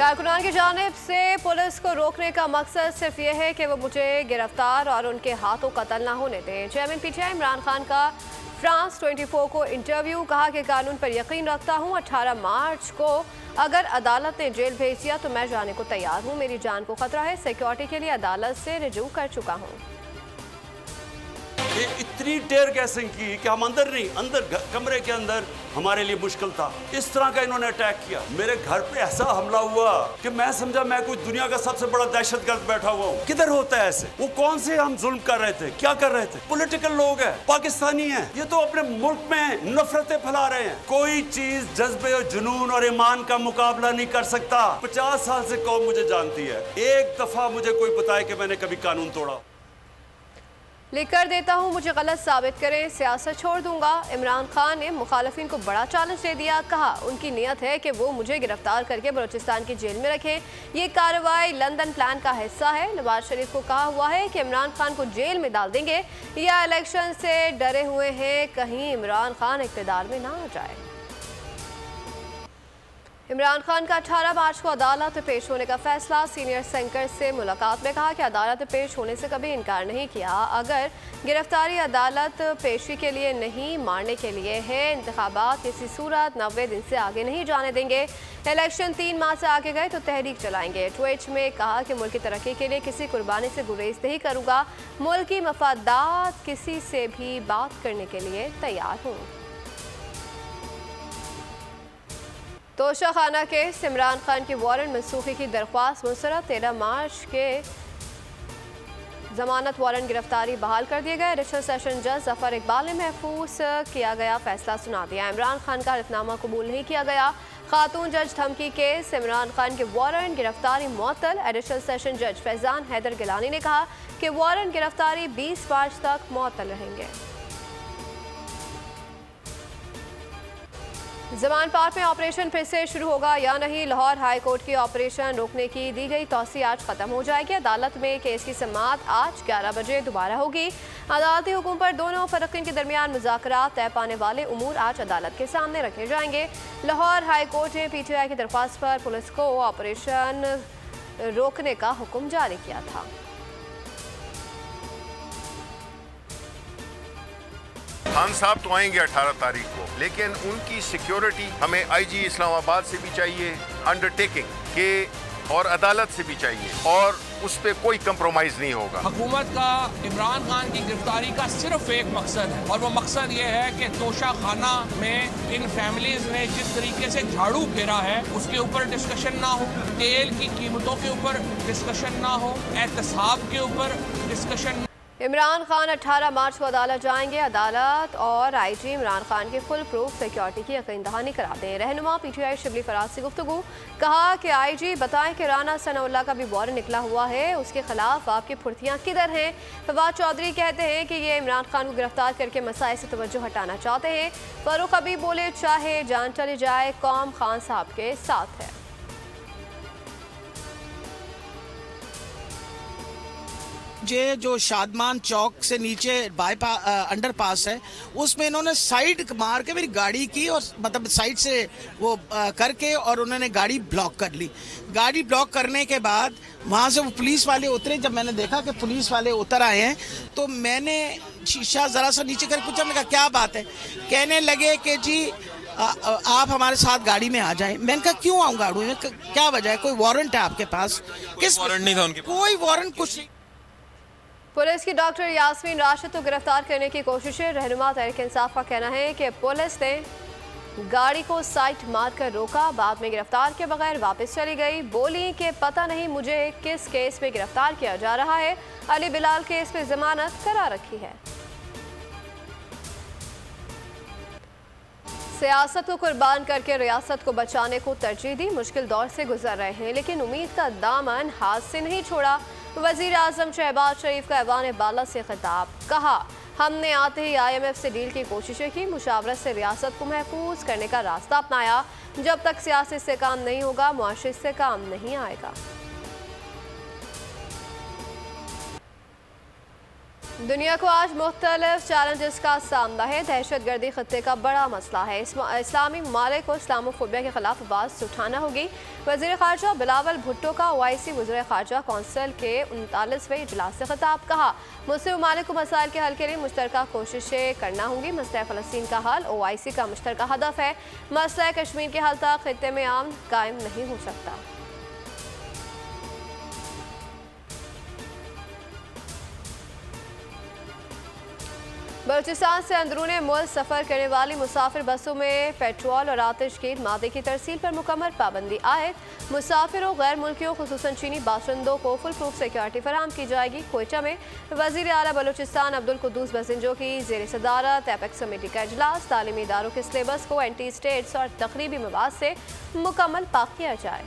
कारकुनान की जानिब से पुलिस को रोकने का मकसद सिर्फ ये है कि वो मुझे गिरफ्तार और उनके हाथों कत्ल ना होने दें। चेयरमैन पीटीआई इमरान खान का फ्रांस 24 को इंटरव्यू। कहा कि कानून पर यकीन रखता हूँ। 18 मार्च को अगर अदालत ने जेल भेज दिया तो मैं जाने को तैयार हूँ। मेरी जान को खतरा है। सिक्योरिटी के लिए अदालत से रिजू कर चुका हूँ। ये इतनी टेयर गैसिंग की कि हम अंदर नहीं, अंदर कमरे के अंदर हमारे लिए मुश्किल था। इस तरह का इन्होंने अटैक किया। मेरे घर पे ऐसा हमला हुआ कि मैं समझा मैं कोई दुनिया का सबसे बड़ा दहशतगर्द बैठा हुआ हूँ। किधर होता है ऐसे? वो कौन से हम जुल्म कर रहे थे, क्या कर रहे थे? पॉलिटिकल लोग हैं, पाकिस्तानी हैं, ये तो अपने मुल्क में नफरतें फैला रहे हैं। कोई चीज जज्बे और जुनून और ईमान का मुकाबला नहीं कर सकता। 50 साल से कौम मुझे जानती है। एक दफा मुझे कोई बताए कि मैंने कभी कानून तोड़ा। लिख कर देता हूँ, मुझे गलत साबित करें, सियासत छोड़ दूंगा। इमरान खान ने मुखालिफिन को बड़ा चैलेंज दे दिया। कहा उनकी नीयत है कि वो मुझे गिरफ्तार करके बलूचिस्तान की जेल में रखें। ये कार्रवाई लंदन प्लान का हिस्सा है। नवाज शरीफ को कहा हुआ है कि इमरान खान को जेल में डाल देंगे या इलेक्शन से डरे हुए हैं कहीं इमरान खान इक़्तिदार में ना आ जाए। इमरान खान का 18 मार्च को अदालत में पेश होने का फैसला। सीनियर सेंकर से मुलाकात में कहा कि अदालत में पेश होने से कभी इनकार नहीं किया। अगर गिरफ्तारी अदालत पेशी के लिए नहीं, मारने के लिए है। इंतखाबात किसी सूरत 90 दिन से आगे नहीं जाने देंगे। इलेक्शन 3 माह से आगे गए तो तहरीक चलाएंगे। ट्वीट में कहा कि मुल्क की तरक्की के लिए किसी कुर्बानी से गुरेज नहीं करूँगा। मुल्क की मफादात किसी से भी बात करने के लिए तैयार हूँ। तोशा खाना केस, इमरान खान की वारंट मनसूखी की दरख्वास्त मुस्तरद। 13 मार्च के जमानत वारंट गिरफ्तारी बहाल कर दिए गए। एडिशनल सेशन जज जफर इकबाल ने महफूज किया गया फैसला सुना दिया। इमरान खान का हलफनामा कबूल नहीं किया गया। खातून जज धमकी केस, इमरान खान के वारंट गिरफ्तारी मुअत्तल। एडिशनल सेशन जज फैजान हैदर गिलानी ने कहा कि वारंट गिरफ्तारी 20 मार्च तक मुअत्तल रहेंगे। जमान पार्क में ऑपरेशन फिर से शुरू होगा या नहीं? लाहौर हाई कोर्ट की ऑपरेशन रोकने की दी गई तौसी आज खत्म हो जाएगी। अदालत में केस की समाअत आज 11 बजे दोबारा होगी। अदालती हुक्म पर दोनों फरीक़ैन के दरमियान मुज़ाकरात तय पाने वाले उमूर आज अदालत के सामने रखे जाएंगे। लाहौर हाई कोर्ट ने पीटीआई की दरख्वास्त पर पुलिस को ऑपरेशन रोकने का हुक्म जारी किया था। खान साहब तो आएंगे 18 तारीख को, लेकिन उनकी सिक्योरिटी हमें आईजी इस्लामाबाद से भी चाहिए, अंडरटेकिंग के, और अदालत से भी चाहिए, और उस पर कोई कंप्रोमाइज नहीं होगा। हुकूमत का इमरान खान की गिरफ्तारी का सिर्फ एक मकसद है, और वो मकसद ये है कि तोशा खाना में इन फैमिलीज ने जिस तरीके से झाड़ू फेरा है उसके ऊपर डिस्कशन ना हो, तेल की कीमतों के ऊपर डिस्कशन ना हो, एहतसाब के ऊपर डिस्कशन। इमरान खान 18 मार्च को अदालत जाएंगे। अदालत और आईजी इमरान खान की फुल प्रूफ सिक्योरिटी की यकीन दहानी करा दें। रहनुमा पीटीआई शिबली फराज से गुफ्तगू। कहा कि आईजी बताएं कि राना सनाउल्लाह का भी वारंट निकला हुआ है, उसके खिलाफ आपकी फुर्तियाँ किधर हैं? फवाद चौधरी कहते हैं कि ये इमरान खान को गिरफ्तार करके मसाइल से तवज्जो हटाना चाहते हैं। फारूक हबीब बोले चाहे जान चली जाए कौम खान साहब के साथ है। जो शादमान चौक से नीचे अंडरपास है उसमें इन्होंने साइड मार के मेरी गाड़ी की, और मतलब साइड से वो करके, और उन्होंने गाड़ी ब्लॉक कर ली। गाड़ी ब्लॉक करने के बाद वहाँ से वो पुलिस वाले उतरे। जब मैंने देखा कि पुलिस वाले उतर आए हैं तो मैंने शीशा ज़रा सा नीचे करके पूछा, मैंने कहा क्या बात है? कहने लगे कि जी आप हमारे साथ गाड़ी में आ जाएं। मैंने कहा क्यों आऊँ गाड़ी में, क्या वजह है? कोई वारंट है आपके पास? किस वारंट नहीं था उनके? कोई वारंट कुछ नहीं। पुलिस की डॉक्टर यास्मीन राशिद को गिरफ्तार करने की कोशिशें। रहनुमा तहरीक इंसाफ का कहना है कि पुलिस ने गाड़ी को साइड मारकर रोका, बाद में गिरफ्तार के बगैर वापस चली गई। बोली कि पता नहीं मुझे किस केस में गिरफ्तार किया जा रहा है। अली बिलाल केस में जमानत करा रखी है। सियासत को कुर्बान करके रियासत को बचाने को तरजीह दी। मुश्किल दौर से गुजर रहे हैं लेकिन उम्मीद का दामन हाथ से नहीं छोड़ा। वज़ीर आज़म शहबाज शरीफ का ऐवान बाला से खिताब। कहा हमने आते ही IMF से डील की कोशिशें की, मुशावरत से रियासत को महफूज करने का रास्ता अपनाया। जब तक सियासत से काम नहीं होगा मुआशरे से काम नहीं आएगा। दुनिया को आज मुख्तलिफ चैलेंजेस का सामना है। दहशतगर्दी खत्ते का बड़ा मसला है। इस्लामी ममालिक को इस्लामोफोबिया के खिलाफ आवाज़ उठाना होगी। वज़ीर ख़ारजा बिलावल भुट्टो का OIC वज़ीर ख़ारजा कौंसिल के 39वें इजलास से खिताब। कहा, मुस्लिम ममालिक को मसाइल के हल के लिए मुश्तरका कोशिशें करना होंगी। मसला फ़लस्तीन का हल OIC का मुश्तरका हदफ है। मसला कश्मीर के हल तक खित्ते में अमन कायम नहीं हो सकता। बलूचिस्तान से अंदरून मुल्क सफ़र करने वाली मुसाफिर बसों में पेट्रोल और आतिशगीर मादे की तरसील पर मुकम्मल पाबंदी आयद। मुसाफिरों गैर मुल्कियों खुसूसन चीनी बाशिंदों को फुल प्रूफ सिक्योरिटी फराहम की जाएगी। कोयटा में वज़ीर आला बलूचिस्तान अब्दुल कुद्दूस बसिंजो की ज़ेर सदारत एपेक्स कमेटी का इजलास। तालीमी इदारों के सिलेबस को एंटी स्टेट्स और तकरीबी मवाद से मुकम्मल पाक किया जाए।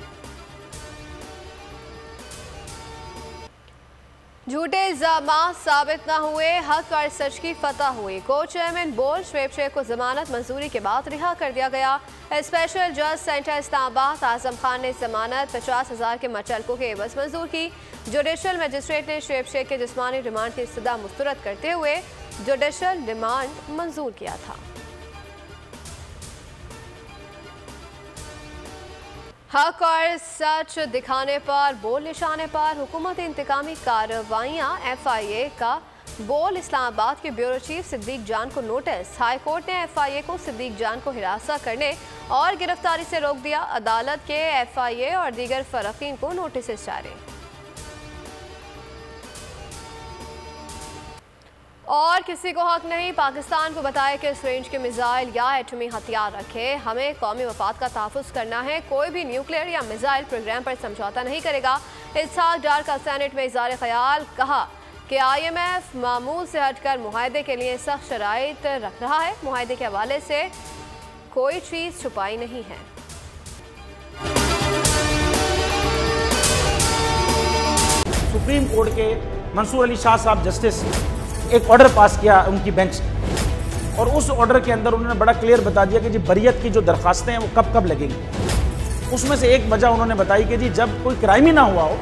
झूठे इल्जामात साबित न हुए, हक और सच की फतह हुई। को चेयरमैन बोर्ड शुएब शेख को जमानत मंजूरी के बाद रिहा कर दिया गया। स्पेशल जज सेंटर इस्लामाबाद आजम खान ने जमानत 50,000 के मचलकों के एवज मंजूर की। जुडिशल मजिस्ट्रेट ने शुएब शेख के जिस्मानी रिमांड की इस्तदा मुस्तरद करते हुए जुडिशल रिमांड मंजूर किया था। हक और सच दिखाने पर, बोल निशाने पर हुकूमत इंतकामी कार्रवाइयाँ। FIA का बोल इस्लामाबाद के ब्यूरो चीफ सिद्दीक जान को नोटिस। हाई कोर्ट ने FIA को सिद्दीक जान को हिरासत करने और गिरफ्तारी से रोक दिया। अदालत के FIA और दीगर फरकीन को नोटिस जारी। और किसी को हक नहीं पाकिस्तान को बताया कि इस रेंज के मिसाइल या एटमी हथियार रखे। हमें कौमी मफाद का तहफ़्फ़ुज़ करना है। कोई भी न्यूक्लियर या मिसाइल प्रोग्राम पर समझौता नहीं करेगा। इसहाक डार का सेनेट में इज़हार ख्याल। कहा कि IMF मामूल से हटकर मुआहदे के लिए सख्त शराइत रख रहा है। मुआहदे के हवाले से कोई चीज़ छुपाई नहीं है। सुप्रीम कोर्ट के मंसूर अली शाह साहब जस्टिस एक ऑर्डर पास किया उनकी बेंच, और उस ऑर्डर के अंदर उन्होंने बड़ा क्लियर बता दिया कि जी बरियत की जो दरखास्तें हैं वो कब कब लगेंगी। उसमें से एक वजह उन्होंने बताई कि जी जब कोई क्राइम ही ना हुआ हो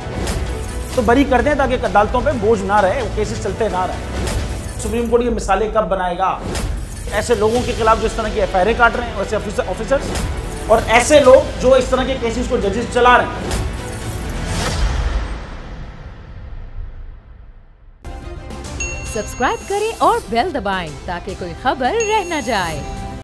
तो बरी कर दें ताकि अदालतों पे बोझ ना रहे, वो केसेस चलते ना रहे। सुप्रीम कोर्ट ये मिसालें कब बनाएगा? ऐसे लोगों के खिलाफ जो इस तरह की FIR काट रहे हैं, वैसे ऑफिसर्स, और ऐसे लोग जो इस तरह के केसेस को जजेस चला रहे हैं। सब्सक्राइब करें और बेल दबाएं ताकि कोई खबर रह न जाए।